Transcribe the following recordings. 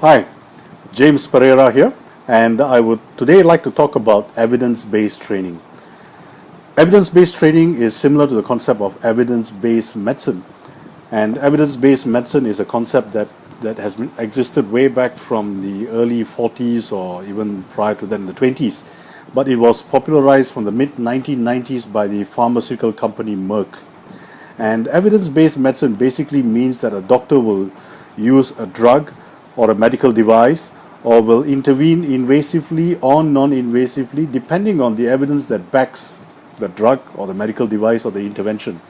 Hi, James Pereira here, and I would today like to talk about evidence-based training. Evidence-based training is similar to the concept of evidence-based medicine, and evidence-based medicine is a concept that has been existed way back from the early 40s or even prior to that in the 20s, but it was popularized from the mid 1990s by the pharmaceutical company Merck. And evidence-based medicine basically means that a doctor will use a drug or a medical device or will intervene invasively or non-invasively depending on the evidence that backs the drug or the medical device or the intervention.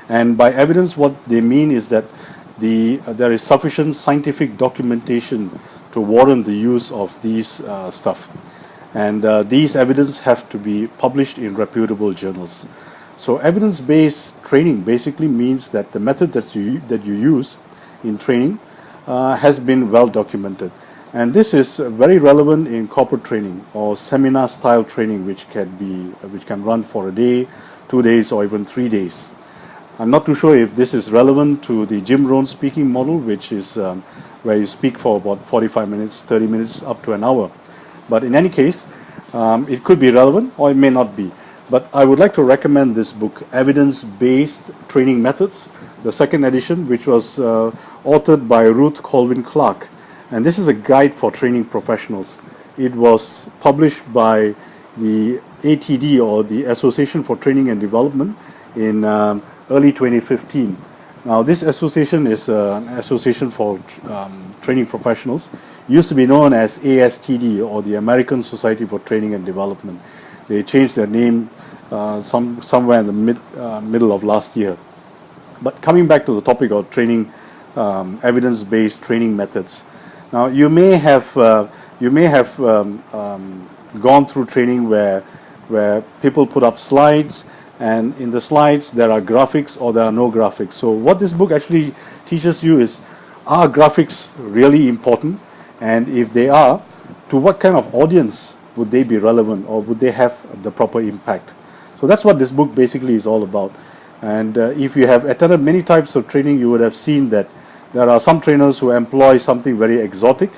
And by evidence, what they mean is that there is sufficient scientific documentation to warrant the use of these stuff. And these evidence have to be published in reputable journals. So evidence-based training basically means that the method that you use in training has been well documented. And this is very relevant in corporate training or seminar-style training, which can run for a day, 2 days, or even 3 days. I'm not too sure if this is relevant to the Jim Rohn speaking model, which is where you speak for about 45 minutes, 30 minutes, up to an hour. But in any case, it could be relevant or it may not be. But I would like to recommend this book, Evidence-Based Training Methods, the second edition, which was authored by Ruth Colvin Clark. And this is a guide for training professionals. It was published by the ATD, or the Association for Training and Development, in early 2015. Now, this association is an association for training professionals. It used to be known as ASTD, or the American Society for Training and Development. They changed their name somewhere in the middle of last year. But coming back to the topic of training, evidence-based training methods. Now, you may have gone through training where people put up slides, and in the slides there are graphics or there are no graphics. So what this book actually teaches you is, are graphics really important? And if they are, to what kind of audience would they be relevant, or would they have the proper impact? So that's what this book basically is all about. And if you have attended many types of training, you would have seen that there are some trainers who employ something very exotic,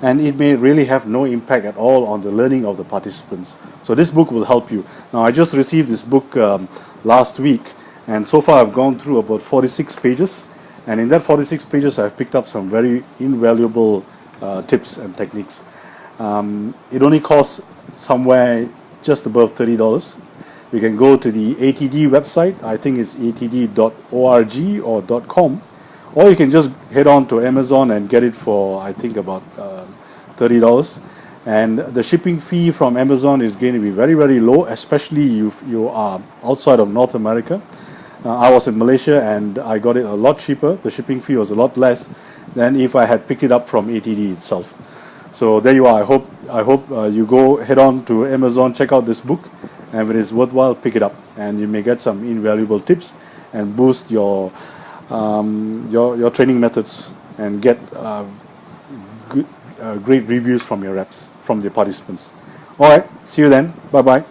and it may really have no impact at all on the learning of the participants. So this book will help you. Now, I just received this book last week, and so far I've gone through about 46 pages, and in that 46 pages I've picked up some very invaluable tips and techniques. It only costs somewhere just above $30. You can go to the ATD website. I think it's atd.org or .com, or you can just head on to Amazon and get it for, I think, about $30. And the shipping fee from Amazon is going to be very, very low, especially if you are outside of North America. I was in Malaysia and I got it a lot cheaper. The shipping fee was a lot less than if I had picked it up from ATD itself. So there you are. I hope you go head on to Amazon, check out this book, and if it is worthwhile, pick it up, and you may get some invaluable tips and boost your training methods and get great reviews from your reps, from the participants. All right, see you then. Bye bye.